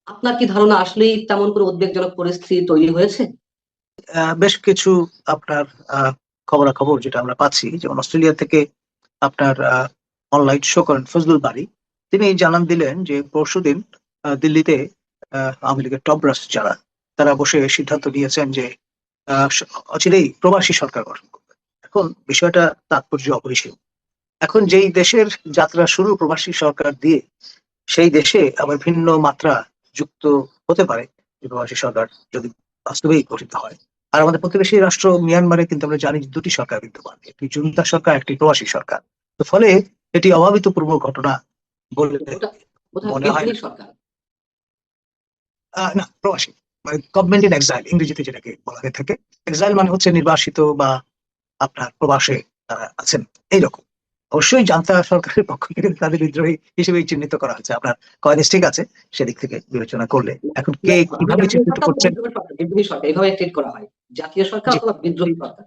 আপনার কি ধারণা আসলেই তেমন কোনো উদ্বেগজনক পরিস্থিতি তৈরি হয়েছে? বেশ কিছু আপনার খবরাখবর যেটা আমরা পাচ্ছি, যেমন অস্ট্রেলিয়া থেকে আপনার অনলাইন শো করেন ফজলুল বারী। তিনি জানান দিলেন যে পরশুদিন দিল্লিতে আওয়ামী লীগের টপ ব্রাস যারা, তারা বসে সিদ্ধান্ত নিয়েছেন যে অচিরেই প্রবাসী সরকার গঠন করবে। এখন বিষয়টা তাৎপর্য অপরিসীম। এখন যেই দেশের যাত্রা শুরু প্রবাসী সরকার দিয়ে, সেই দেশে আবার ভিন্ন মাত্রা যুক্ত হতে পারে যে প্রবাসী সরকার যদি বাস্তবেই গঠিত হয়। আর আমাদের প্রতিবেশী রাষ্ট্র মিয়ানমারে কিন্তু আমরা জানি যে দুটি সরকার বিদ্যমান, একটি জুন্তা সরকার, একটি প্রবাসী সরকার। তো ফলে এটি অভাবিতপূর্ব ঘটনা বলে ওটা বোধহয় মনে হয় বিএনপি না। সরকার। না, প্রবাসী মানে গভর্নমেন্ট ইন এক্সাইল ইংরেজিতে যেটাকে বলা হয়ে থাকে। এক্সাইল মানে হচ্ছে নির্বাসিত বা আপনার প্রবাসে তারা আছেন, এইরকম। অবশ্যই জান্তা সরকারের পক্ষ থেকে তাদের বিদ্রোহী হিসেবে চিহ্নিত করা হচ্ছে। আপনার কয়েস ঠিক আছে সেদিক থেকে বিবেচনা করলে। এখন কে কিভাবে জাতীয় চিহ্নিত সরকার অথবা করছেন? বিদ্রোহী সরকার, বিদ্রোহী সরকার এভাবে ট্রিট করা হয়। জাতীয় সরকার জি, অথবা বিদ্রোহী সরকার।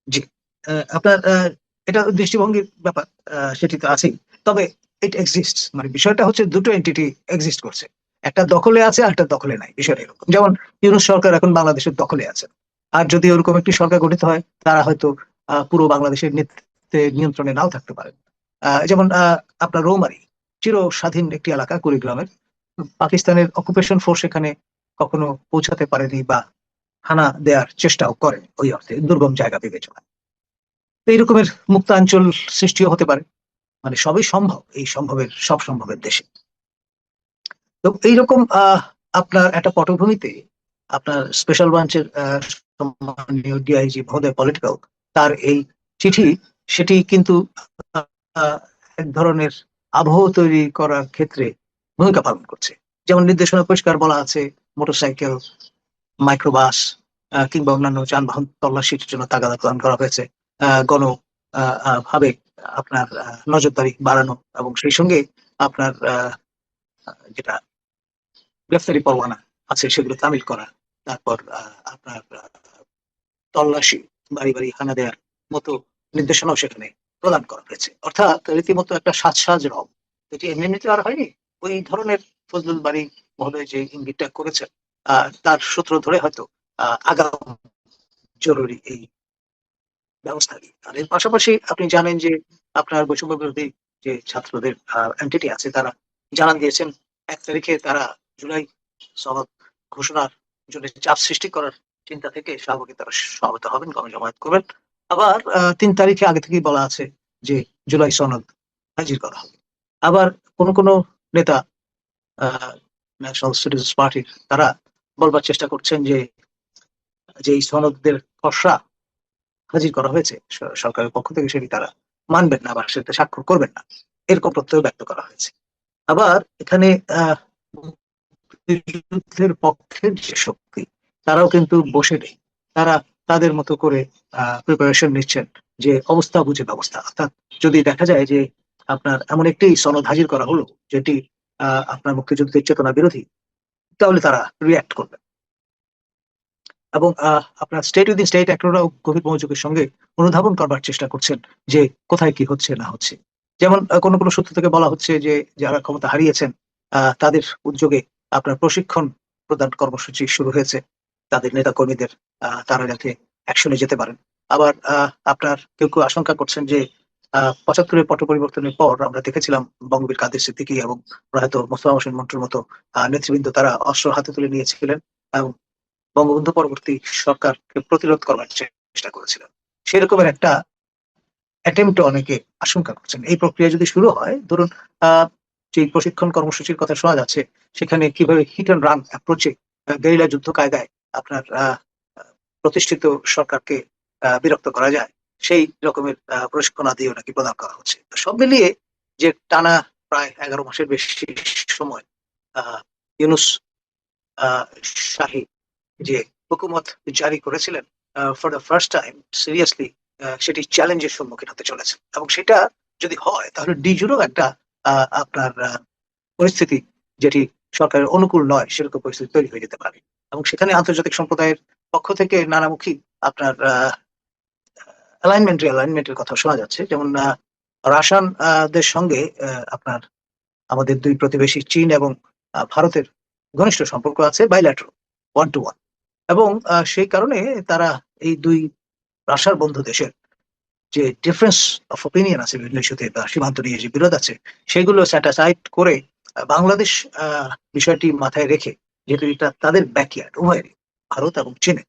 জি। আপনার এটা দৃষ্টিভঙ্গির ব্যাপার, সেটি তো আছেই। তবে ইট এক্সিস্ট, মানে বিষয়টা হচ্ছে দুটো এন্টিটি এক্সিস্ট করছে। একটা দখলে আছে আর একটা দখলে নাই, বিষয়টা এরকম। যেমন ইউনূস সরকার এখন বাংলাদেশের দখলে আছে। আর যদি ওরকম একটি সরকার গঠিত হয়, তারা হয়তো পুরো বাংলাদেশের নেতৃত্বে নিয়ন্ত্রণে নাও থাকতে পারে। যেমন আপনার রৌমারী চির স্বাধীন একটি এলাকা কুড়িগ্রামের। পাকিস্তানের অকুপেশন ফোর্স এখানে কখনো পৌঁছাতে পারেনি বা হানা দেওয়ার চেষ্টাও করে, ওই অর্থে দুর্গম জায়গা বিবেচনা। তো এই রকমের মুক্তাঞ্চল সৃষ্টিও হতে পারে। মানে সবই সম্ভব এই সম্ভবের সব সম্ভবের দেশে। তো এইরকম আপনার একটা পটভূমিতে আপনার স্পেশাল ব্রাঞ্চের সম্মানীয় ডিআইজি মহোদয় পলিটিক্যাল, তার এই চিঠি, সেটি কিন্তু আহ, এক ধরনের আবহ তৈরি করার ক্ষেত্রে ভূমিকা পালন করছে। যেমন নির্দেশনা পরিষ্কার বলা আছে, মোটরসাইকেল, মাইক্রোবাস কিংবা অন্যান্য যানবাহন তল্লাশির জন্য তাগাদা প্রদান করা হয়েছে। গণ ভাবে আপনার নজরদারি বাড়ানো, এবং সেই সঙ্গে আপনার যেটা গ্রেফতারি পরোয়ানা আছে সেগুলো তামিল করা। তারপর আপনার তল্লাশি, বাড়ি বাড়ি হানা দেওয়ার মতো নির্দেশনাও সেখানে প্রদান করা হয়েছে। অর্থাৎ রীতিমতো একটা সাজ রব, এটি এমনি এমনিতে আর হয়নি। ওই ধরনের ফজলুল বাড়ি মহোদয় যে ইঙ্গিতটা করেছেন, তার সূত্র ধরে হয়তো আগাম জরুরি এই ব্যবস্থা নিই। আর এর পাশাপাশি আপনি জানেন যে আপনার বৈষম্য বিরোধী যে ছাত্রদের এন্টিটি আছে, তারা জানান দিয়েছেন 1 তারিখে তারা জুলাই সনদ ঘোষণার জন্য চাপ সৃষ্টি করার চিন্তা থেকে স্বাভাবিক তারা সমবেত হবেন, গণজমায়েত করবেন। আবার 3 তারিখে আগে থেকেই বলা আছে যে জুলাই সনদ হাজির করা হবে। আবার কোন কোন নেতা ন্যাশনাল স্টুডেন্টস পার্টির, তারা বলবার চেষ্টা করছেন যে যে এই সনদের খসড়া হাজির করা হয়েছে সরকারের পক্ষ থেকে, সেটি তারা মানবেন না বা সেটা স্বাক্ষর করবেন না, এরকম প্রত্যয় ব্যক্ত করা হয়েছে। আবার এখানে মুক্তিযুদ্ধের পক্ষের যে শক্তি, তারাও কিন্তু বসে নেই। তারা তাদের মতো করে প্রিপারেশন নিচ্ছেন যে অবস্থা বুঝে ব্যবস্থা। অর্থাৎ যদি দেখা যায় যে আপনার এমন একটি সনদ হাজির করা হলো যেটি আপনার মুক্তিযুদ্ধের চেতনা বিরোধী, তাহলে তারা রিয়াক্ট করবে। এবং আপনার স্টেট উইদিন স্টেট অ্যাক্টররাও গভীর মনোযোগের সঙ্গে অনুধাবন করবার চেষ্টা করছেন যে কোথায় কি হচ্ছে না হচ্ছে। যেমন কোনো কোনো সূত্র থেকে বলা হচ্ছে যে যারা ক্ষমতা হারিয়েছেন, তাদের উদ্যোগে আপনার প্রশিক্ষণ প্রদান কর্মসূচি শুরু হয়েছে তাদের নেতা কর্মীদের, তারা যাতে অ্যাকশনে যেতে পারেন। আবার আপনার কেউ কেউ আশঙ্কা করছেন যে 75-এর পট পরিবর্তনের পর আমরা দেখেছিলাম বঙ্গবীর কাদের সিদ্দিকী এবং প্রয়াত মোস্তফা হোসেন মন্টুর মতো নেতৃবৃন্দ, তারা অস্ত্র হাতে তুলে নিয়েছিলেন এবং বঙ্গবন্ধু পরবর্তী সরকারকে প্রতিরোধ করবার চেষ্টা করেছিলেন। সেরকমের একটা অ্যাটেম্পট অনেকে আশঙ্কা করছেন। এই প্রক্রিয়া যদি শুরু হয়, ধরুন যে প্রশিক্ষণ কর্মসূচির কথা শোনা যাচ্ছে, সেখানে কিভাবে হিট অ্যান্ড রান অ্যাপ্রোচে গেরিলা যুদ্ধ কায়দায় আপনার প্রতিষ্ঠিত সরকারকে বিরক্ত করা যায়, সেই রকমের প্রশিক্ষণ আদিও নাকি প্রদান করা হচ্ছে। তো সব মিলিয়ে যে টানা প্রায় 11 মাসের বেশি সময় ইউনুস শাহী যে হুকুমত জারি করেছিলেন, for the first time seriously সেটি চ্যালেঞ্জের সম্মুখীন হতে চলেছে। এবং সেটা যদি হয়, তাহলে ডিজুরও একটা আপনার পরিস্থিতি, যেটি সরকারের অনুকূল নয়, সেরকম পরিস্থিতি তৈরি হয়ে যেতে পারে। এবং সেখানে আন্তর্জাতিক সম্প্রদায়ের পক্ষ থেকে নানামুখী আপনার অ্যালাইনমেন্টের কথা শোনা যাচ্ছে। যেমন রাশিয়ান দের সঙ্গে আপনার আমাদের দুই প্রতিবেশী চীন এবং ভারতের ঘনিষ্ঠ সম্পর্ক আছে, বাইল্যাটারাল, 1-to-1। এবং সেই কারণে তারা এই দুই রাশার বন্ধু দেশের যে ডিফারেন্স অফ ওপিনিয়ন আছে বিভিন্ন ইস্যুতে বা সীমান্ত নিয়ে যে বিরোধ আছে, সেগুলো স্যাটাসাইড করে বাংলাদেশ বিষয়টি মাথায় রেখে, যেহেতু এটা তাদের ব্যাকইয়ার্ড উভয়েরই, ভারত এবং চীনে,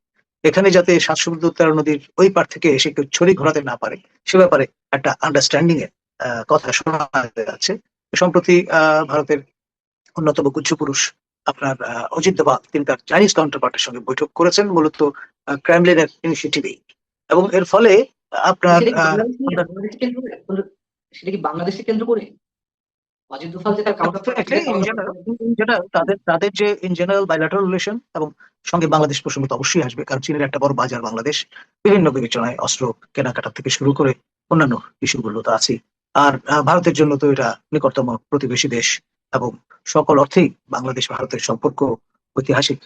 এখানে যাতে সাত সমুদ্র তেরো নদীর ওই পার থেকে এসে কেউ ছড়ি ঘোরাতে না পারে, সে ব্যাপারে একটা আন্ডারস্ট্যান্ডিং এর কথা শোনা যাচ্ছে। সম্প্রতি ভারতের অন্যতম গুচ্ছ পুরুষ আপনার অজিত দোভাল, তিনি তার চাইনিজ কাউন্টারপার্টের সঙ্গে বৈঠক করেছেন মূলত ক্রেমলিনের ইনিশিয়েটিভেই। এবং এর ফলে আপনার সেটা কি বাংলাদেশকে কেন্দ্র করে? সেটা কি বাংলাদেশকে কেন্দ্র করে অজিত দোভাল যে তার তাদের যে ইন জেনারেল বাইলাটারাল রিলেশন, এবং সঙ্গে বাংলাদেশ প্রসঙ্গ তো অবশ্যই আসবে, কারণ চীনের একটা বড় বাজার বাংলাদেশ, বিভিন্ন বিবেচনায় অস্ত্র কেনাকাটা থেকে শুরু করে অন্যান্য ইস্যুগুলো তো আছে। আর ভারতের জন্য তো এটা নিকটতম প্রতিবেশী দেশ, এবং সকল অর্থেই বাংলাদেশ ভারতের সম্পর্ক ঐতিহাসিক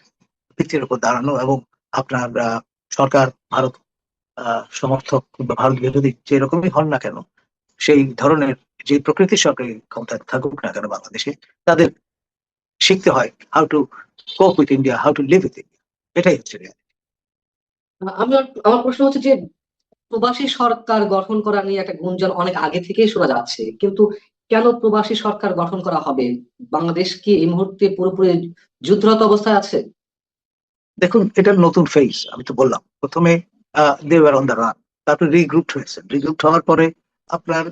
ভিত্তির উপর দাঁড়ানো, এবং আপনার সরকার ভারত সমর্থক বা ভারত বিরোধী যে রকমই হন না কেন, সেই ধরনের যে প্রকৃতির সরকারি ক্ষমতায় থাকুক না কেন বাংলাদেশে, তাদের শিখতে হয় হাউ টু কোপ with India, how to live with India. এটাই হচ্ছে reality। আমার প্রশ্ন হচ্ছে যে প্রবাসী সরকার গঠন করা নিয়ে একটা গুঞ্জন অনেক আগে থেকেই শোনা যাচ্ছে, কিন্তু কেন প্রবাসী সরকার গঠন করা হবে? বাংলাদেশ কি এই মুহূর্তে পুরোপুরি যুদ্ধরত অবস্থায় আছে? দেখুন, এটা নতুন ফেজ। আমি তো বললাম প্রথমে they were on the run, তারপরে রিগ্রুপড হয়েছে। রিগ্রুপড হওয়ার পরে আপনার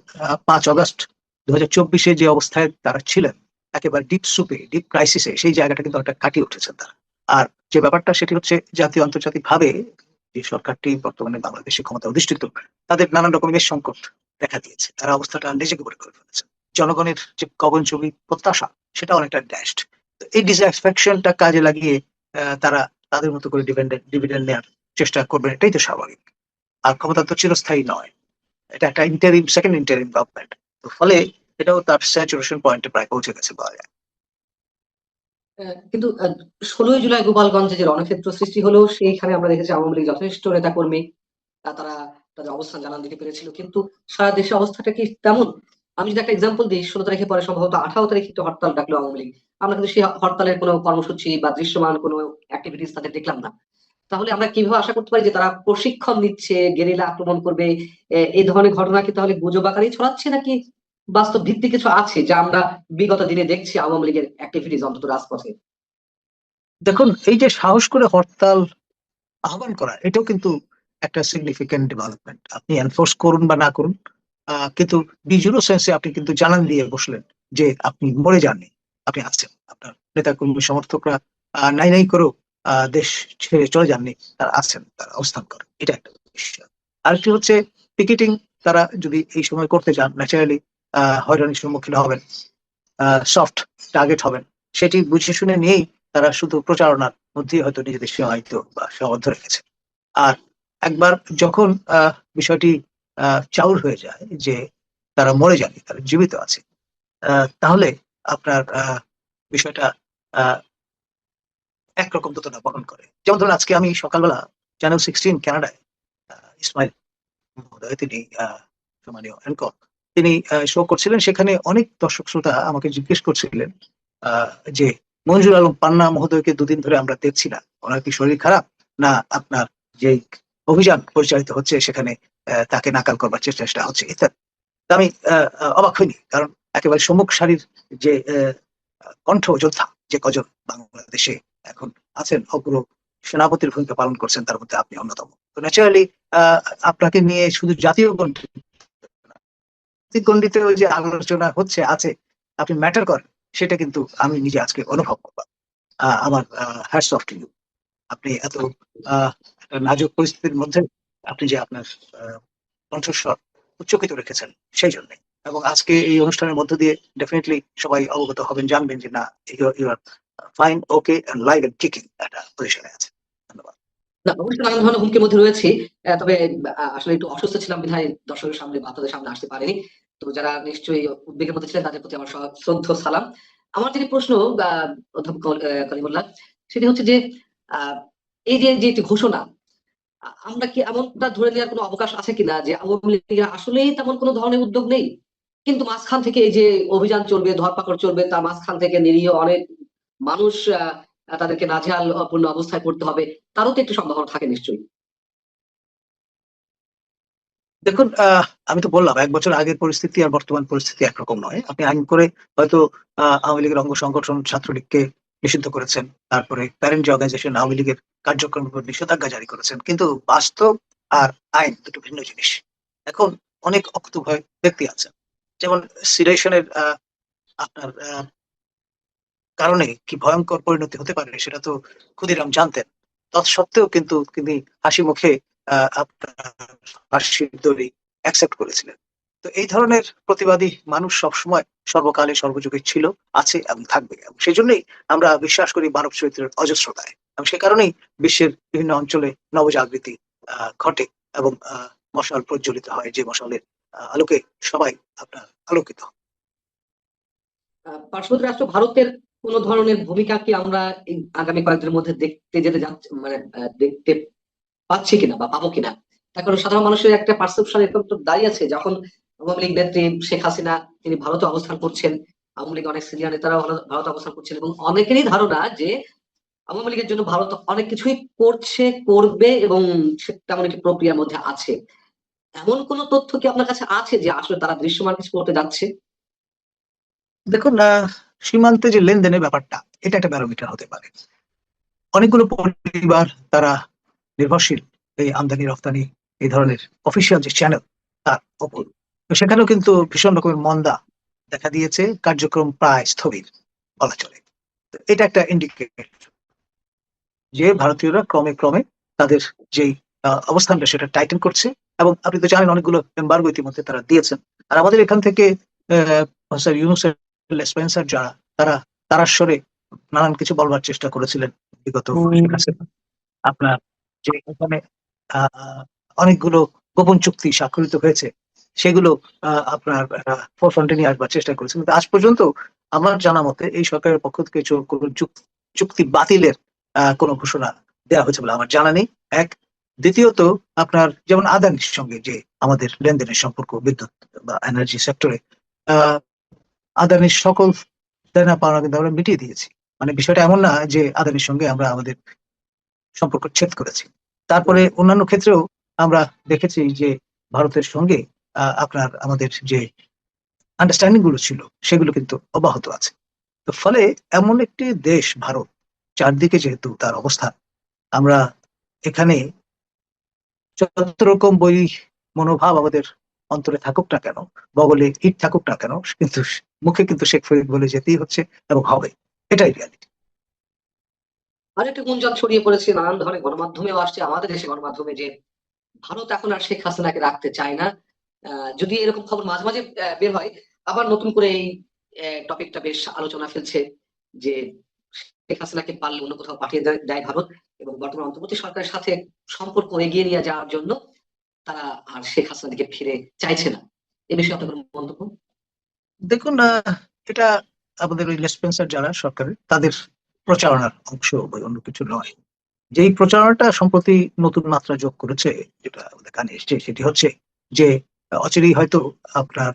5 আগস্ট 2024 যে অবস্থায় তারা ছিলেন, একেবারে ডিপ সুপে, ডিপ ক্রাইসিসে, সেই জায়গাটা কিন্তু একটা কাটিয়ে উঠেছেন তারা। আর যে ব্যাপারটা সেটি হচ্ছে, জাতীয় আন্তর্জাতিক ভাবে যে সরকারটি বর্তমানে বাংলাদেশে ক্ষমতা অধিষ্ঠিত, তাদের নানান রকমের সংকট দেখা দিয়েছে, তারা অবস্থাটা নিজেকে করে ফেলেছে। জনগণের যে গগনচুম্বী প্রত্যাশা, সেটা অনেকটা ড্যাশড। এই ডিসস্যাটিসফ্যাকশনটা কাজে লাগিয়ে তারা তাদের মতো করে ডিভিডেন্ড নেওয়ার চেষ্টা করবেন, এটাই তো স্বাভাবিক। আর ক্ষমতা তো চিরস্থায়ী নয়, এটা একটা ইন্টারিম, সেকেন্ড ইন্টারিম গভর্নমেন্ট। তো ফলে এটাও তার স্যাচুরেশন পয়েন্টে প্রায় পৌঁছে গেছে বলা যায়। কিন্তু 16ই জুলাই গোপালগঞ্জে যে রণক্ষেত্র সৃষ্টি হলো, সেইখানে আমরা দেখেছি আওয়ামী লীগ যথেষ্ট নেতা কর্মী তারা তাদের অবস্থান জানান দিতে পেরেছিল, কিন্তু সারা দেশে অবস্থাটা কি তেমন? আমি যদি একটা এক্সাম্পল দিই, 16 তারিখে পরে সম্ভবত 18 তারিখে তো হরতাল ডাকলো আওয়ামী লীগ। আমরা কিন্তু সেই হরতালের কোনো কর্মসূচি বা দৃশ্যমান কোনো অ্যাক্টিভিটিস তাদের দেখলাম না। তাহলে আমরা কিভাবে আশা করতে পারি যে তারা প্রশিক্ষণ নিচ্ছে, গেরিলা আক্রমণ করবে? এই ধরনের ঘটনা কি তাহলে গুজব আকারেই ছড়াচ্ছে, নাকি বাস্তব ভিত্তি কিছু আছে যা আমরা বিগত দিনে দেখছি আওয়ামী লীগের অ্যাক্টিভিটিস অন্তত রাজপথে? দেখুন, এই যে সাহস করে হরতাল আহ্বান করা, এটাও কিন্তু একটা সিগনিফিকেন্ট ডেভেলপমেন্ট। আপনি এনফোর্স করুন বা না করুন, কিন্তু বিজুরো সেন্সে আপনি কিন্তু জানান দিয়ে বসলেন যে আপনি মরে যাননি, আপনি আছেন। আপনার নেতা কর্মী সমর্থকরা নাই নাই করেও দেশ ছেড়ে চলে যাননি, তারা আছেন, তারা অবস্থান করেন, এটা একটা বিষয়। আরেকটি হচ্ছে পিকেটিং। তারা যদি এই সময় করতে চান, ন্যাচারালি হয়রানির সম্মুখীন হবেন, সফট টার্গেট হবেন। সেটি বুঝে শুনে নিয়েই তারা শুধু প্রচারণার মধ্যেই হয়তো নিজেদের সীমায়িত বা সীমাবদ্ধ রেখেছে। আর একবার যখন বিষয়টি চাউর হয়ে যায় যে তারা মরে যায়নি, তারা জীবিত আছে, তাহলে আপনার বিষয়টা আহ, একরকম দোতনা বহন করে। যেমন ধরুন, আজকে আমি সকালবেলা চ্যানেল 16 কানাডায়, ইসমাইল মহোদয়, তিনি সম্মানীয় অ্যাঙ্কর, তিনি শো করছিলেন। সেখানে অনেক দর্শক শ্রোতা আমাকে জিজ্ঞেস করছিলেন যে মঞ্জুর আলম পান্না মহোদয়কে দুদিন ধরে আমরা দেখছি না, ওনার কি শরীর খারাপ, না আপনার যে অভিযান পরিচালিত হচ্ছে সেখানে তাকে নাকাল করবার চেষ্টা হচ্ছে ইত্যাদি। তা আমি অবাক হইনি, কারণ একেবারে সম্মুখ সারির যে কণ্ঠ যোদ্ধা যে কজন বাংলাদেশে এখন আছেন, অগ্র সেনাপতির ভূমিকা পালন করছেন, তার মধ্যে আপনি অন্যতম। তো ন্যাচারালি আপনাকে নিয়ে শুধু জাতীয় গণ্ডিতেও যে আলোচনা হচ্ছে আছে, আপনি ম্যাটার করেন, সেটা কিন্তু আমি নিজে আজকে অনুভব করলাম। আমার হ্যাটস অফ টু ইউ। আপনি এত একটা নাজুক পরিস্থিতির মধ্যে আপনি যে আপনার কণ্ঠস্বর উচ্চকিত রেখেছেন, সেই জন্য। এবং আজকে এই অনুষ্ঠানের মধ্য দিয়ে ডেফিনেটলি সবাই অবগত হবেন, জানবেন যে না, you are fine, okay, and live and kicking একটা পজিশনে আছে। ধন্যবাদ। না, অবশ্যই নানান ধরনের হুমকির মধ্যে রয়েছে। তবে আসলে একটু অসুস্থ ছিলাম বিধায় দর্শকের সামনে বা আপনাদের সামনে আসতে পারিনি। তো যারা নিশ্চয়ই উদ্বেগের মধ্যে ছিলেন তাদের প্রতি আমার শ্রদ্ধা সালাম। আমার যেটি প্রশ্ন অধ্যাপক কলিমুল্লাহ, সেটি হচ্ছে যে আহ, এই যে একটি ঘোষণা, আমরা কি এমনটা ধরে নেওয়ার কোনো অবকাশ আছে কিনা যে আওয়ামী লীগের আসলেই তেমন কোনো ধরনের উদ্যোগ নেই, কিন্তু মাঝখান থেকে এই যে অভিযান চলবে, ধরপাকড় চলবে, তার মাঝখান থেকে নিরীহ অনেক মানুষ তাদেরকে নাজেহাল পূর্ণ অবস্থায় পড়তে হবে, তারও তো একটু সম্ভাবনা থাকে নিশ্চয়ই। দেখুন, আমি তো বললাম 1 বছর আগের পরিস্থিতি আর বর্তমান পরিস্থিতি একরকম নয়। আপনি আইন করে হয়তো আওয়ামী লীগের অঙ্গ সংগঠন ছাত্রলীগকে নিষিদ্ধ করেছেন, তারপরে প্যারেন্ট যে অর্গানাইজেশন আওয়ামী লীগের কার্যক্রমের উপর নিষেধাজ্ঞা জারি করেছেন, কিন্তু বাস্তব আর আইন দুটো ভিন্ন জিনিস। এখন অনেক অকুতোভয় ব্যক্তি আছেন, যেমন সিলেকশনের আপনার কারণে কি ভয়ঙ্কর পরিণতি হতে পারে সেটা তো ক্ষুদিরাম জানতেন। তৎসত্ত্বেও কিন্তু তিনি হাসি মুখে আপনার ফাঁসির দড়ি অ্যাকসেপ্ট করেছিলেন। তো এই ধরনের প্রতিবাদী মানুষ সবসময় সর্বকালে সর্বযুগে ছিল, আছে এবং থাকবে, এবং সেই জন্যই আমরা বিশ্বাস করি মানব চরিত্রের অজস্রতায়, এবং সে কারণেই বিশ্বের বিভিন্ন অঞ্চলে নবজাগৃতি ঘটে এবং মশাল প্রজ্বলিত হয়, যে মশালের আলোকে সবাই আপনার আলোকিত। পার্শ্ববর্তী রাষ্ট্র ভারতের কোন ধরনের ভূমিকা কি আমরা এই আগামী কয়েকদিনের মধ্যে দেখতে যেতে যাচ্ছি, মানে দেখতে পাচ্ছি কিনা বা পাবো কিনা? তার কারণ সাধারণ মানুষের একটা পারসেপশন এরকম তো দাঁড়িয়েছে, যখন আওয়ামী লীগ নেত্রী শেখ হাসিনা তিনি ভারতে অবস্থান করছেন, আওয়ামী লীগ অনেক সিনিয়র নেতারাও ভারতে অবস্থান করছেন, এবং অনেকেরই ধারণা যে আওয়ামী লীগের জন্য ভারত অনেক কিছুই করছে, করবে, এবং তেমন একটি প্রক্রিয়ার মধ্যে আছে। এমন কোন তথ্য কি আপনার কাছে আছে যে আসলে তারা দৃশ্যমান কিছু করতে যাচ্ছে? দেখুন, সীমান্তে যে লেনদেনের ব্যাপারটা, এটা একটা ব্যারোমিটার হতে পারে। অনেকগুলো পরিবার তারা নির্ভরশীল এই আমদানি রপ্তানি, এই ধরনের অফিসিয়াল যে চ্যানেল তার উপর। তো সেখানেও কিন্তু ভীষণ রকমের মন্দা দেখা দিয়েছে, কার্যক্রম প্রায় স্থবির বলা চলে। তো এটা একটা ইন্ডিকেটর যে ভারতীয়রা ক্রমে ক্রমে তাদের যেই অবস্থানটা সেটা টাইটেন করছে। এবং আপনি তো জানেন অনেকগুলো এম্বার্গো ইতিমধ্যে তারা দিয়েছেন। আর আমাদের এখান থেকে প্রফেসর ইউনূসের স্পেন্সার যারা, তারা তারাস্বরে নানান কিছু বলবার চেষ্টা করেছিলেন বিগত আপনার, যে এখানে আহ, অনেকগুলো গোপন চুক্তি স্বাক্ষরিত হয়েছে, সেগুলো আপনার ফোরফ্রন্টে নিয়ে আসবার চেষ্টা করেছেন। কিন্তু আজ পর্যন্ত আমার জানা মতে এই সরকারের পক্ষ থেকে কোনো চুক্তি বাতিলের কোনো ঘোষণা দেওয়া হয়েছে বলে আমার জানা নেই। এক, দ্বিতীয়ত আপনার যেমন আদানির সঙ্গে যে আমাদের লেনদেনের সম্পর্ক বিদ্যুৎ বা এনার্জি সেক্টরে, আহ আদানির সকল দেনা পাওনা কিন্তু আমরা মিটিয়ে দিয়েছি। মানে বিষয়টা এমন না যে আদানির সঙ্গে আমরা আমাদের সম্পর্ক ছেদ করেছি। তারপরে অন্যান্য ক্ষেত্রেও আমরা দেখেছি যে ভারতের সঙ্গে আপনার আমাদের যে আন্ডারস্ট্যান্ডিং গুলো ছিল সেগুলো কিন্তু অব্যাহত আছে। তো ফলে এমন একটি দেশ ভারত, চারদিকে যেহেতু তার অবস্থান, আমরা এখানে যত রকম বই মনোভাব আমাদের অন্তরে থাকুক না কেন, বগলে ইট থাকুক না কেন, কিন্তু মুখে কিন্তু শেখ ফরিদ বলে যেতেই হচ্ছে এবং হবে। এটাই রিয়ালিটি। আর একটা গুঞ্জন ছড়িয়ে পড়েছে নানান ধরনের গণমাধ্যমেও আসছে, আমাদের দেশে গণমাধ্যমে, যে ভারত এখন আর শেখ হাসিনাকে রাখতে চায় না। যদি এরকম খবর মাঝে মাঝে বের হয়, আবার নতুন করে এই টপিকটা বেশ আলোচনা ফেলছে, যে শেখ হাসিনাকে পারলে অন্য কোথাও পাঠিয়ে দেয় ভারত, এবং বর্তমান অন্তর্বর্তী সরকারের সাথে সম্পর্ক এগিয়ে নিয়ে যাওয়ার জন্য তারা আর শেখ হাসিনার দিকে ফিরে চাইছে না। এ বিষয়ে আপনার কোনো মন্তব্য? দেখুন, এটা আমাদের ওই লেসপেন্সার যারা সরকারের, তাদের প্রচারণার অংশ বা অন্য কিছু নয়। যেই প্রচারণাটা সম্প্রতি নতুন মাত্রা যোগ করেছে, যেটা আমাদের কানে এসছে, সেটি হচ্ছে যে অচিরেই হয়তো আপনার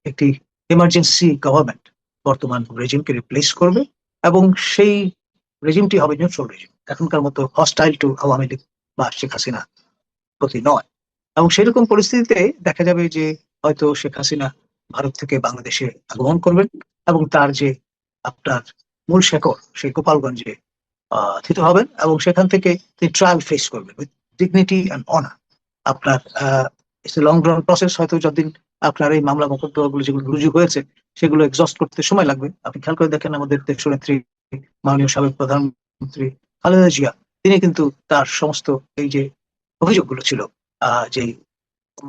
একটি এমার্জেন্সি গভর্নমেন্ট বর্তমান রেজিমকে রিপ্লেস করবে, এবং সেই রেজিমটি হবে নিউট্রাল রেজিম, এখনকার মতো হস্টাইল টু আওয়ামী লীগ বা শেখ হাসিনা প্রতি নয়। এবং সেরকম পরিস্থিতিতে দেখা যাবে যে হয়তো শেখ হাসিনা ভারত থেকে বাংলাদেশে আগমন করবেন, এবং তার যে আপনার মূল শেকড় সেই গোপালগঞ্জে থিত হবেন, এবং সেখান থেকে তিনি ট্রায়াল ফেস করবেন উইথ ডিগনিটি অ্যান্ড অনার। আপনার লং রান প্রসেস, হয়তো যতদিন আপনার এই মামলা মোকদ্দমাগুলো যেগুলো রুজু হয়েছে সেগুলো এক্সস্ট করতে সময় লাগবে। আপনি খেয়াল করে দেখেন আমাদের দেশনেত্রী মাননীয় সাবেক প্রধানমন্ত্রী খালেদা জিয়া, তিনি কিন্তু তার সমস্ত এই যে অভিযোগগুলো ছিল, যে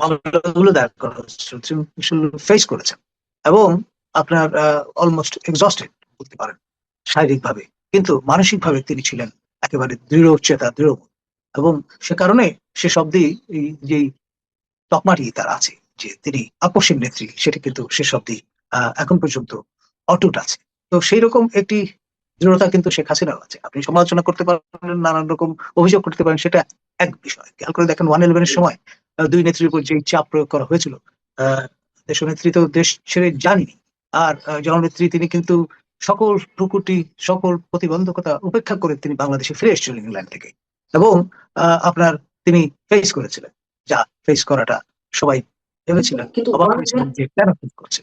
মামলাগুলো দায়ের করা হয়েছিল, ফেস করেছেন, এবং আপনার অলমোস্ট এক্সস্টেড বলতে পারেন শারীরিকভাবে, কিন্তু মানসিকভাবে তিনি ছিলেন একেবারে দৃঢ় চেতা, দৃঢ়। এবং সে কারণে সে শব্দে এই যে তকমাটি তার আছে যে তিনি আপসীন নেত্রী, সেটি কিন্তু সে শব্দে এখন পর্যন্ত অটুট আছে। তো সেই রকম একটি দৃঢ়তা কিন্তু শেখ হাসিনাও আছে। আপনি সমালোচনা করতে পারেন, নানান রকম অভিযোগ করতে পারেন, সেটা এক বিষয়। খেয়াল করে দেখেন 111-এর সময় দুই নেত্রীর উপর যে চাপ প্রয়োগ করা হয়েছিল, দেশনেত্রী তো দেশ ছেড়ে যাননি। আর জননেত্রী তিনি কিন্তু সকল ত্রুটি, সকল প্রতিবন্ধকতা উপেক্ষা করে তিনি বাংলাদেশে ফিরে এসেছিলেন ইংল্যান্ড থেকে, এবং আপনার তিনি ফেস করেছিলেন, যা ফেস করাটা সবাই ভেবেছিলেন, কিন্তু অবাক হয়েছিলেন যে কেন ফেস করছে।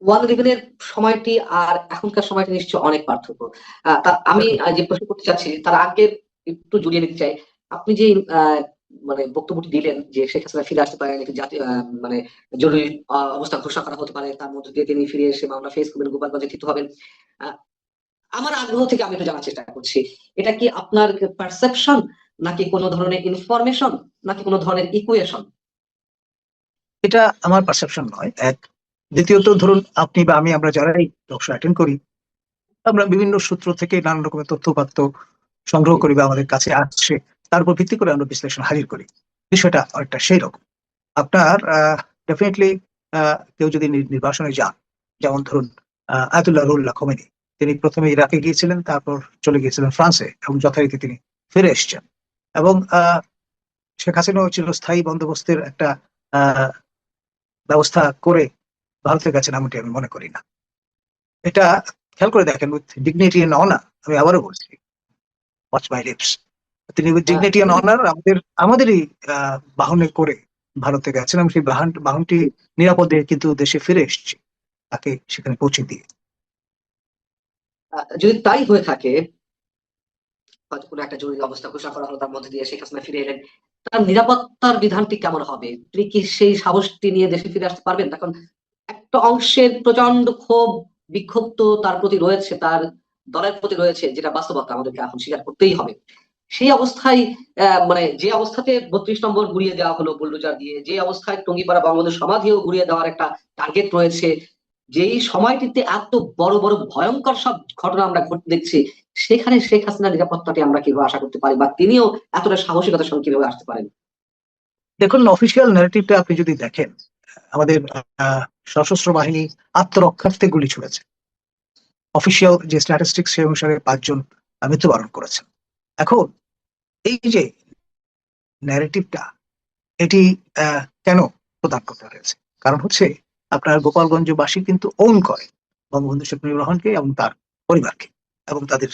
ওয়ান রিভেনের সময়টি আর এখনকার সময়টি নিশ্চয় অনেক পার্থক্য। আমি যে প্রশ্ন করতে চাচ্ছি তার আগে একটু জড়িয়ে নিতে চাই। আপনি যে মানে বক্তব্যটি দিলেন যে শেখ হাসিনা ফিরে আসতে পারেন, একটি জাতীয় মানে জরুরি অবস্থা ঘোষণা করা হতে পারে, তার মধ্যে দিয়ে তিনি ফিরে এসে মামলা ফেস করবেন, গোপালগঞ্জে থিত হবেন। আহ, আমার আগ্রহ থেকে আমি একটু জানার চেষ্টা করছি, এটা কি আপনার পারসেপশন, নাকি কোনো ধরনের ইনফরমেশন, নাকি কোনো ধরনের ইকুয়েশন? এটা আমার পারসেপশন নয়, এক। দ্বিতীয়ত, ধরুন আপনি বা আমি, আমরা যারাই টকশো অ্যাটেন্ড করি, আমরা বিভিন্ন সূত্র থেকে নানান রকমের তথ্যপাত্র সংগ্রহ করি বা আমাদের কাছে আসছে, তার উপর ভিত্তি করে আমরা বিশ্লেষণ হাজির করি। বিষয়টা অনেকটা সেই রকম। আপনার ডেফিনেটলি কেউ যদি নির্বাসনে যান, যেমন ধরুন আয়াতুল্লাহ রুহুল্লাহ খোমেনি, তিনি প্রথমে ইরাকে গিয়েছিলেন, তারপর চলে গিয়েছিলেন ফ্রান্সে, এবং যথারীতি তিনি ফিরে এসেছেন। এবং শেখ হাসিনাও ছিল স্থায়ী বন্দোবস্তের একটা ব্যবস্থা করে ভারতের কাছে নামটি আমি মনে করি না। এটা খেয়াল করে দেখেন, উইথ ডিগনিটি এন্ড অনার, আমি আবারও বলছি, ওয়াচ মাই লিপস, তিনি উইথ ডিগনিটি এন্ড অনার আমাদেরই বাহনে করে ভারতে গেছেন, এবং সেই বাহনটি নিরাপদে কিন্তু দেশে ফিরে এসেছে, তাকে সেখানে পৌঁছে দিয়ে। যদি তাই হয়ে থাকে, হয়তো কোনো একটা জরুরি অবস্থা ঘোষণা করা হলো, তার মধ্যে দিয়ে শেখ হাসিনা ফিরে এলেন, তার নিরাপত্তার বিধানটি কেমন হবে? তিনি কি সেই সাহসটি নিয়ে দেশে ফিরে আসতে পারবেন? তখন একটা অংশের প্রচন্ড ক্ষোভ, বিক্ষুব্ধ তার প্রতি রয়েছে, তার দলের প্রতি রয়েছে, যেটা বাস্তবতা আমাদেরকে এখন স্বীকার করতেই হবে। সেই অবস্থায় মানে যে অবস্থাতে 32 নম্বর গুড়িয়ে দেওয়া হলো বুলডোজার দিয়ে, যে অবস্থায় টঙ্গিপাড়া বঙ্গবন্ধু সমাধিও গুড়িয়ে দেওয়ার একটা টার্গেট রয়েছে, যেই সময়টিতে এত বড় বড় ভয়ঙ্কর সব ঘটনা আমরা ঘটতে দেখছি, সেখানে শেখ হাসিনার নিরাপত্তাটি আমরা কিভাবে আশা করতে পারি, বা তিনিও এতটা সাহসিকতার সঙ্গে কিভাবে আসতে পারেন? দেখুন, অফিসিয়াল ন্যারেটিভটা আপনি যদি দেখেন, আমাদের সশস্ত্র বাহিনী আত্মরক্ষার্থে গুলি ছুড়েছে। অফিসিয়াল যে স্ট্যাটিস্টিক্স সেই অনুসারে 5 জন মৃত্যুবরণ করেছেন। এখন এই যে ন্যারেটিভটা, এটি কেন প্রদান করতে হয়েছে? কারণ হচ্ছে, আপনার গোপালগঞ্জবাসী কিন্তু ওন করে বঙ্গবন্ধু শেখ মুজিবুর রহমানকে এবং তার পরিবারকে, এবং তাদের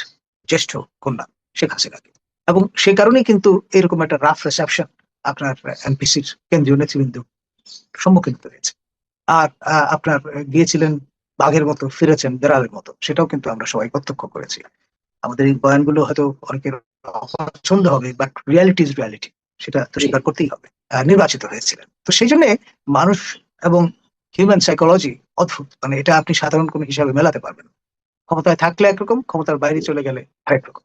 জ্যেষ্ঠ কন্যা শেখ হাসিনাকে, এবং সে কারণেই কিন্তু এরকম একটা রাফ রিসেপশন আপনার এনপিসির কেন্দ্রীয় নেতৃবৃন্দ সম্মুখীন হয়েছে। আর আপনার গিয়েছিলেন বাঘের মতো, ফিরেছেন বেড়ালের মতো, সেটাও কিন্তু আমরা সবাই প্রত্যক্ষ করেছি। আমাদের এই বয়ানগুলো হয়তো অনেকের অপছন্দ হবে, বাট রিয়ালিটি ইজ রিয়ালিটি, সেটা তো স্বীকার করতেই হবে। নির্বাচিত হয়েছিলেন, তো সেই জন্য মানুষ এবং হিউম্যান সাইকোলজি অদ্ভুত, মানে এটা আপনি সাধারণ কোনো হিসাবে মেলাতে পারবেন না। ক্ষমতায় থাকলে একরকম, ক্ষমতার বাইরে চলে গেলে আরেক রকম।